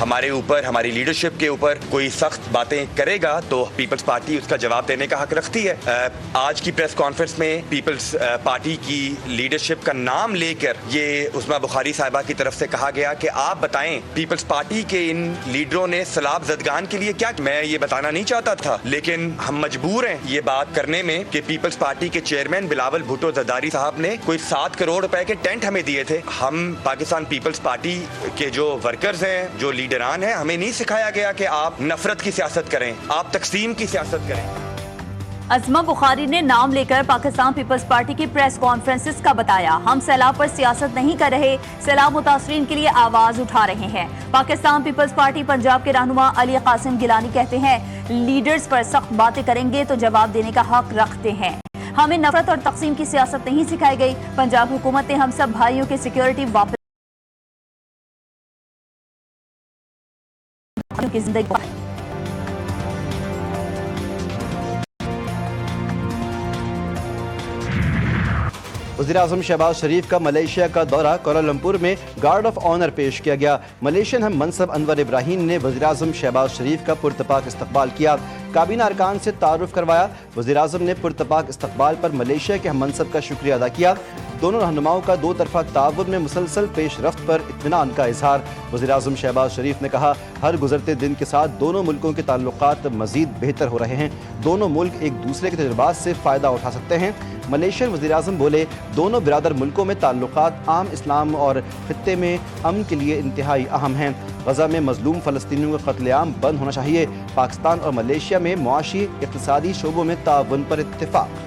ہمارے اوپر, ہماری لیڈرشپ کے اوپر کوئی سخت باتیں کرے گا تو پیپلز پارٹی اس کا جواب دینے کا حق رکھتی ہے. آج کی پریس کانفرنس میں پیپلز پارٹی کی لیڈرشپ کا نام لے کر یہ عظمیٰ بخاری صاحبہ کی طرف سے کہا گیا کہ آپ بتائیں پیپلز پارٹی کے ان لیڈروں نے سیلاب زدگان کے لیے کیا. میں یہ بتانا نہیں چاہتا تھا لیکن ہم مجبور ہیں یہ بات کرنے میں کہ پیپلز پارٹی کے چیئرمین بلاول بھٹو زرداری صاحب نے کوئی 7 کروڑ روپے کے ٹینٹ ہمیں دیے تھے. ہم پاکستان پیپلز پارٹی کے جو ورکرز ہیں, جو لیڈران ہیں, ہمیں نہیں سکھایا گیا کہ آپ نفرت کی سیاست کریں, آپ تقسیم کی سیاست کریں. عظمیٰ بخاری نے نام لے کر پاکستان پیپلز پارٹی کی پریس کانفرنسز کا بتایا. ہم سیلاب پر سیاست نہیں کر رہے, سیلاب متاثرین کے لیے آواز اٹھا رہے ہیں. پاکستان پیپلز پارٹی پنجاب کے رہنما علی قاسم گیلانی کہتے ہیں لیڈرز پر سخت باتیں کریں گے تو جواب دینے کا حق رکھتے ہیں. ہمیں نفرت اور تقسیم کی سیاست نہیں سکھائی گئی. پنجاب حکومت نے ہم سب بھائیوں کی سیکیورٹی واپس کی زندگی. وزیراعظم شہباز شریف کا ملیشیا کا دورہ, کوالالمپور میں گارڈ آف آنر پیش کیا گیا. ملیشین ہم منصب انور ابراہیم نے وزیراعظم شہباز شریف کا پرتپاک استقبال کیا, کابینہ ارکان سے تعارف کروایا. وزیراعظم نے پرتپاک استقبال پر ملیشیا کے ہم منصب کا شکریہ ادا کیا. دونوں رہنماؤں کا 2 طرفہ تعاون میں مسلسل پیش رفت پر اطمینان کا اظہار. وزیراعظم شہباز شریف نے کہا ہر گزرتے دن کے ساتھ دونوں ملکوں کے تعلقات مزید بہتر ہو رہے ہیں. دونوں ملک ایک دوسرے کے تجربات سے فائدہ اٹھا سکتے ہیں. ملیشین وزیراعظم بولے دونوں برادر ملکوں میں تعلقات عام اسلام اور خطے میں امن کے لیے انتہائی اہم ہیں. غزہ میں مظلوم فلسطینیوں کا قتل عام بند ہونا چاہیے. پاکستان اور ملیشیا میں معاشی اقتصادی شعبوں میں تعاون پر اتفاق.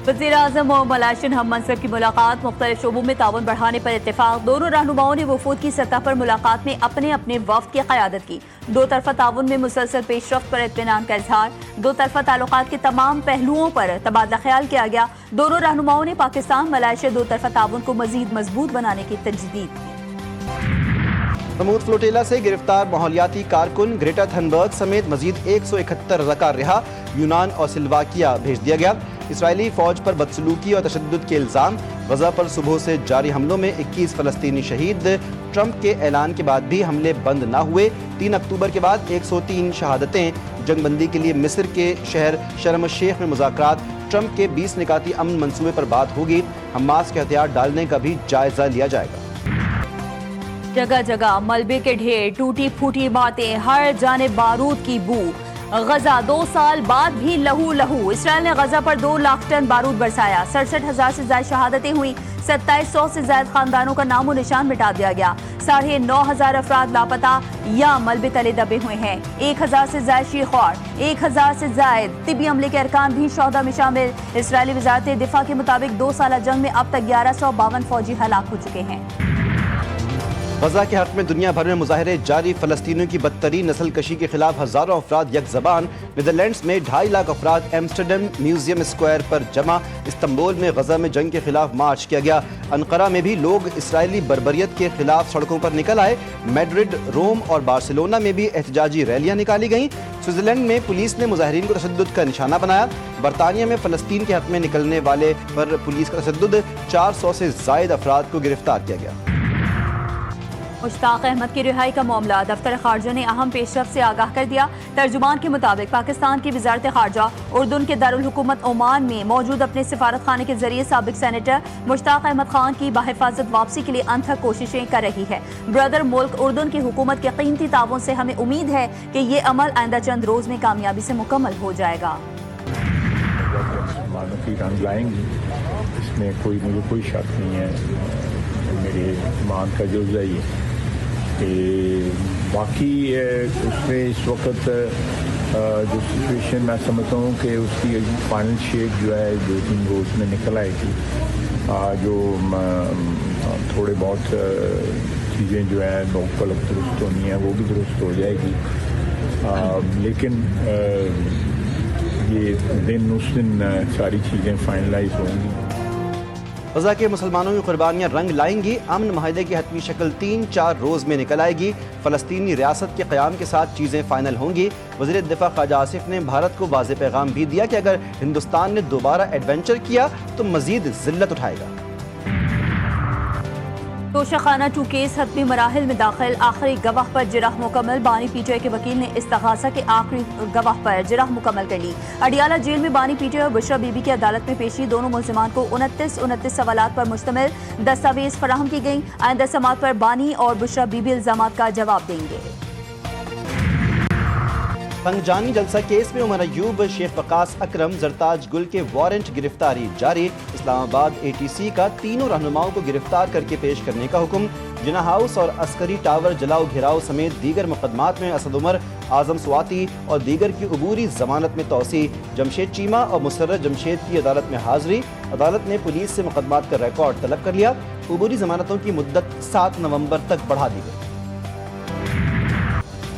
وزیراعظم اور ملیشین ہم منصب کی ملاقات, مختلف شعبوں میں تعاون بڑھانے پر اتفاق. دونوں رہنماؤں نے وفود کی سطح پر ملاقات میں اپنے اپنے وفد کی قیادت کی. 2 طرفہ تعاون میں مسلسل پیش رفت پر اطمینان کا اظہار. 2 طرفہ تعلقات کے تمام پہلوؤں پر تبادلہ خیال کیا گیا. دونوں رہنماؤں نے پاکستان ملیشیا 2 طرفہ تعاون کو مزید مضبوط بنانے کی تجدید کی. سمود فلوٹیلا سے گرفتار ماحولیاتی کارکن گریٹا تھنبرگ سمیت مزید 171 رضاکار رہا. یونان اور سلواکیہ بھیج دیا گیا. اسرائیلی فوج پر بدسلوکی اور تشدد کے الزام. غزہ پر صبح سے جاری حملوں میں 21 فلسطینی شہید. ٹرمپ کے اعلان کے بعد بھی حملے بند نہ ہوئے. 3 اکتوبر کے بعد 103 شہادتیں. جنگ بندی کے لیے مصر کے شہر شرم الشیخ میں مذاکرات. ٹرمپ کے 20 نکاتی امن منصوبے پر بات ہوگی. حماس کے ہتھیار ڈالنے کا بھی جائزہ لیا جائے گا. جگہ جگہ ملبے کے ڈھیر, ٹوٹی پھوٹی عمارتیں, ہر جانب بارود کی بو. غزہ 2 سال بعد بھی لہو لہو. اسرائیل نے غزہ پر 2 لاکھ ٹن بارود برسایا. 67,000 سے زائد شہادتیں ہوئیں. 2700 سے زائد خاندانوں کا نام و نشان مٹا دیا گیا. 9,500 افراد لاپتہ یا ملبے تلے دبے ہوئے ہیں. 1,000 سے زائد شیخوار, 1,000 سے زائد طبی عملے کے ارکان بھی شہداء میں شامل. اسرائیلی وزارت دفاع کے مطابق 2 سالہ جنگ میں اب تک 1152 فوجی ہلاک ہو چکے ہیں. غزہ کے حق میں دنیا بھر میں مظاہرے جاری. فلسطینیوں کی بدترین نسل کشی کے خلاف ہزاروں افراد یک زبان. نیدرلینڈز میں 2.5 لاکھ افراد ایمسٹرڈیم میوزیم اسکوائر پر جمع. استنبول میں غزہ میں جنگ کے خلاف مارچ کیا گیا. انقرہ میں بھی لوگ اسرائیلی بربریت کے خلاف سڑکوں پر نکل آئے. میڈرڈ, روم اور بارسلونا میں بھی احتجاجی ریلیاں نکالی گئیں. سوئٹزرلینڈ میں پولیس نے مظاہرین کو تشدد کا نشانہ بنایا. برطانیہ میں فلسطین کے حق میں نکلنے والے پر پولیس کا تشدد. 400 سے زائد افراد کو گرفتار کیا گیا. مشتاق احمد کی رہائی کا معاملہ, دفتر خارجہ نے اہم پیش رفت سے آگاہ کر دیا. ترجمان کے مطابق پاکستان کی وزارت خارجہ اردن کے دارالحکومت عمان میں موجود اپنے سفارت خانے کے ذریعے سابق سینیٹر مشتاق احمد خان کی بحفاظت واپسی کے لیے انتھک کوششیں کر رہی ہے. برادر ملک اردن کی حکومت کے قیمتی تعاون سے ہمیں امید ہے کہ یہ عمل آئندہ چند روز میں کامیابی سے مکمل ہو جائے گا. رنگ لائیں گی, اس میں مجھے کوئی شک نہیں ہے. میرے ایمان کا جزء ہی ہے. باقی اس میں اس وقت جو سچویشن میں سمجھتا ہوں کہ اس کی فائنل شیپ جو ہے 2-3 روز میں نکل آئے گی. جو تھوڑے بہت چیزیں جو ہیں مختلف درست ہونی ہیں وہ بھی درست ہو جائے گی. لیکن یہ اس دن ساری چیزیں فائنلائز ہوں گی. غزہ کے مسلمانوں کی قربانیاں رنگ لائیں گی. امن معاہدے کی حتمی شکل 3-4 روز میں نکل آئے گی. فلسطینی ریاست کے قیام کے ساتھ چیزیں فائنل ہوں گی. وزیر دفاع خواجہ آصف نے بھارت کو واضح پیغام بھی دیا کہ اگر ہندوستان نے دوبارہ ایڈونچر کیا تو مزید ذلت اٹھائے گا. توشخانہ 2 کیس حتمی مراحل میں داخل، آخری گواہ پر جرح مکمل، بانی پی ٹی آئی کے وکیل نے استغاثہ کے آخری گواہ پر جرح مکمل کر لی۔ اڈیالہ جیل میں بانی پی ٹی آئی اور بشرا بی بی کی عدالت میں پیشی، دونوں ملزمان کو 29 سوالات پر مشتمل دستاویز فراہم کی گئیں۔ آئندہ سماعت پر بانی اور بشرا بی بی الزامات کا جواب دیں گے۔ پنجانی جلسہ کیس میں عمر ایوب، شیخ وقاص اکرم، زرتاج گل کے وارنٹ گرفتاری جاری، اسلام آباد اے ٹی سی کا تینوں رہنماؤں کو گرفتار کر کے پیش کرنے کا حکم۔ جناح ہاؤس اور عسکری ٹاور جلاؤ گھیراؤ سمیت دیگر مقدمات میں اسد عمر، اعظم سواتی اور دیگر کی عبوری ضمانت میں توسیع۔ جمشید چیمہ اور مسرت جمشید کی عدالت میں حاضری، عدالت نے پولیس سے مقدمات کا ریکارڈ طلب کر لیا۔ عبوری ضمانتوں کی مدت 7 نومبر تک بڑھا دی گئی۔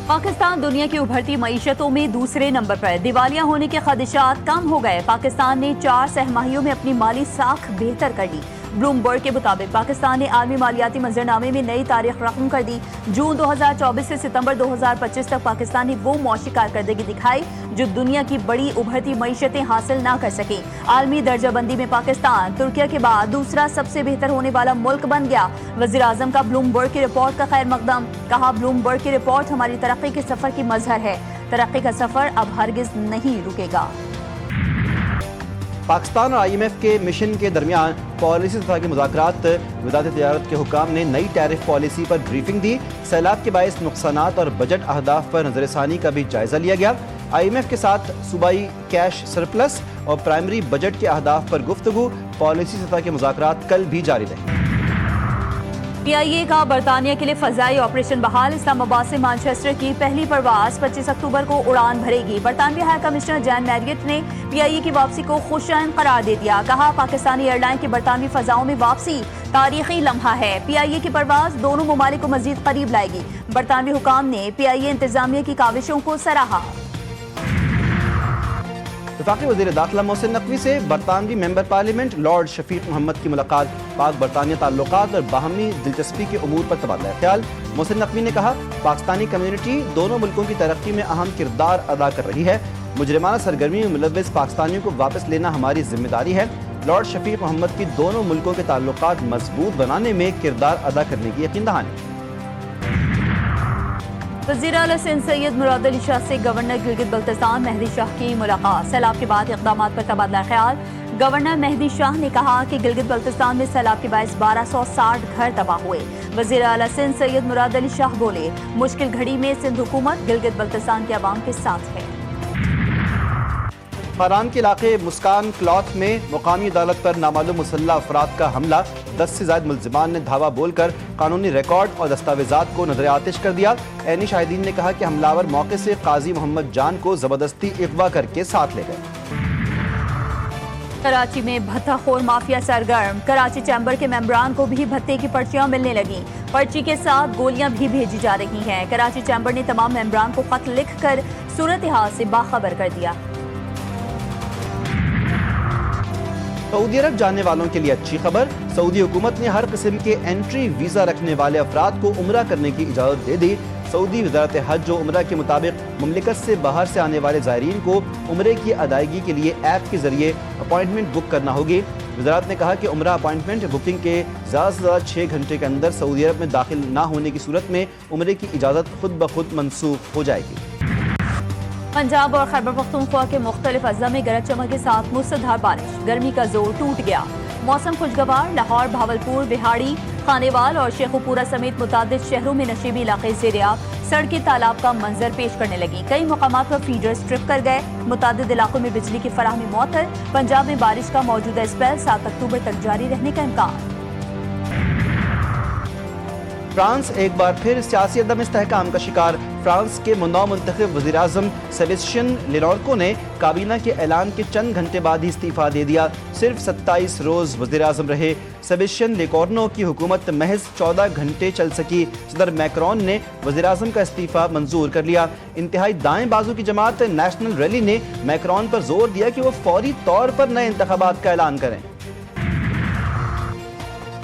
پاکستان دنیا کی ابھرتی معیشتوں میں دوسرے نمبر پر، دیوالیہ ہونے کے خدشات کم ہو گئے۔ پاکستان نے 4 سہ ماہیوں میں اپنی مالی ساکھ بہتر کر لی۔ بلومبرگ کے مطابق پاکستان نے عالمی مالیاتی منظرنامے میں نئی تاریخ رقم کر دی۔ جون 2024 سے ستمبر 2025 تک پاکستان نے وہ معاشی کارکردگی دکھائی جو دنیا کی بڑی ابھرتی معیشتیں حاصل نہ کر سکیں۔ عالمی درجہ بندی میں پاکستان ترکیہ کے بعد دوسرا سب سے بہتر ہونے والا ملک بن گیا۔ وزیر اعظم کا بلومبرگ کی رپورٹ کا خیر مقدم، کہا بلومبرگ کی رپورٹ ہماری ترقی کے سفر کی مظہر ہے، ترقی کا سفر اب ہرگز نہیں رکے گا۔ پاکستان اور IMF کے مشن کے درمیان پالیسی سطح کے مذاکرات، وزارت تجارت کے حکام نے نئی ٹیرف پالیسی پر بریفنگ دی۔ سیلاب کے باعث نقصانات اور بجٹ اہداف پر نظر ثانی کا بھی جائزہ لیا گیا۔ IMF کے ساتھ صوبائی کیش سرپلس اور پرائمری بجٹ کے اہداف پر گفتگو، پالیسی سطح کے مذاکرات کل بھی جاری رہے۔ PIA کا برطانیہ کے لیے فضائی آپریشن بحال، اسلام آباد سے مانچسٹر کی پہلی پرواز 25 اکتوبر کو اڑان بھرے گی۔ برطانوی ہائی کمشنر جان میریٹ نے PIA کی واپسی کو خوشائند قرار دے دیا، کہا پاکستانی ایئر لائن کی برطانوی فضاؤں میں واپسی تاریخی لمحہ ہے۔ PIA کی پرواز دونوں ممالک کو مزید قریب لائے گی۔ برطانوی حکام نے PIA انتظامیہ کی کاوشوں کو سراہا۔ وفاقی وزیر داخلہ محسن نقوی سے برطانوی ممبر پارلیمنٹ لارڈ شفیق محمد کی ملاقات، پاک برطانیہ تعلقات اور باہمی دلچسپی کے امور پر تبادلہ خیال۔ محسن نقوی نے کہا پاکستانی کمیونٹی دونوں ملکوں کی ترقی میں اہم کردار ادا کر رہی ہے، مجرمانہ سرگرمی میں ملوث پاکستانیوں کو واپس لینا ہماری ذمہ داری ہے۔ لارڈ شفیق محمد کی دونوں ملکوں کے تعلقات مضبوط بنانے میں کردار ادا کرنے کی یقین دہانی۔ وزیر اعلیٰ سندھ سید مراد علی شاہ سے گورنر گلگت بلتستان مہدی شاہ کی ملاقات، سیلاب کے بعد اقدامات پر تبادلہ خیال۔ گورنر مہدی شاہ نے کہا کہ گلگت بلتستان میں سیلاب کے باعث 1260 گھر تباہ ہوئے۔ وزیر اعلیٰ سندھ سید مراد علی شاہ بولے مشکل گھڑی میں سندھ حکومت گلگت بلتستان کے عوام کے ساتھ ہے۔ فاران کے علاقے مسکان کلاتھ میں مقامی عدالت پر نامعلوم مسلح افراد کا حملہ، 10 سے زائد ملزمان نے دھاوا بول کر قانونی ریکارڈ اور دستاویزات کو نظر آتش کر دیا۔ عینی شاہدین نے کہا کہ حملاور موقع سے قاضی محمد جان کو زبردستی اغوا کر کے ساتھ لے گئے۔ کراچی میں بھتہ خور مافیا سرگرم، کراچی چیمبر کے ممبران کو بھی بھتے کی پرچیاں ملنے لگیں، پرچی کے ساتھ گولیاں بھی بھیجی جا رہی ہیں۔ کراچی چیمبر نے تمام ممبران کو خط لکھ کر صورتحال سے باخبر کر دیا۔ سعودی عرب جانے والوں کے لیے اچھی خبر، سعودی حکومت نے ہر قسم کے انٹری ویزا رکھنے والے افراد کو عمرہ کرنے کی اجازت دے دی۔ سعودی وزارت حج و عمرہ کے مطابق مملکت سے باہر سے آنے والے زائرین کو عمرے کی ادائیگی کے لیے ایپ کے ذریعے اپائنٹمنٹ بک کرنا ہوگی۔ وزارت نے کہا کہ عمرہ اپائنٹمنٹ بکنگ کے زیادہ سے زیادہ 6 گھنٹے کے اندر سعودی عرب میں داخل نہ ہونے کی صورت میں عمرے کی اجازت خود بخود منسوخ ہو جائے گی۔ پنجاب اور خیبر پختونخوا کے مختلف اضلاع میں گرج چمک کے ساتھ موسلادھار بارش، گرمی کا زور ٹوٹ گیا، موسم خوشگوار۔ لاہور، بھاولپور، بہاڑی، خانیوال اور شیخوپورہ سمیت متعدد شہروں میں نشیبی علاقے زیرآب، سڑکیں تالاب کا منظر پیش کرنے لگیں، کئی مقامات پر فیڈر اسٹرپ کر گئے، متعدد علاقوں میں بجلی کی فراہمی معطل۔ پنجاب میں بارش کا موجودہ اسپیل 7 اکتوبر تک جاری رہنے کا امکان۔ فرانس ایک بار پھر سیاسی عدم استحکام کا شکار، فرانس کے نو منتخب وزیر اعظم سیبسٹین لینارکو نے کابینہ کے اعلان کے چند گھنٹے بعد ہی استعفیٰ دے دیا، صرف 27 روز وزیر اعظم رہے۔ سیبسٹین لیکورنو کی حکومت محض 14 گھنٹے چل سکی، صدر میکرون نے وزیر اعظم کا استعفیٰ منظور کر لیا۔ انتہائی دائیں بازو کی جماعت نیشنل ریلی نے میکرون پر زور دیا کہ وہ فوری طور پر نئے انتخابات کا اعلان کریں۔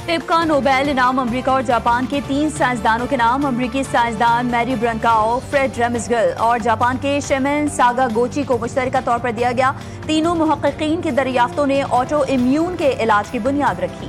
طب کا نوبیل انعام امریکہ اور جاپان کے 3 سائنسدانوں کے نام، امریکی سائنسدان میری برنکاؤ، فریڈ ریمزگل اور جاپان کے شیمن ساگا گوچی کو مشترکہ طور پر دیا گیا۔ تینوں محققین کی دریافتوں نے آٹو امیون کے علاج کی بنیاد رکھی۔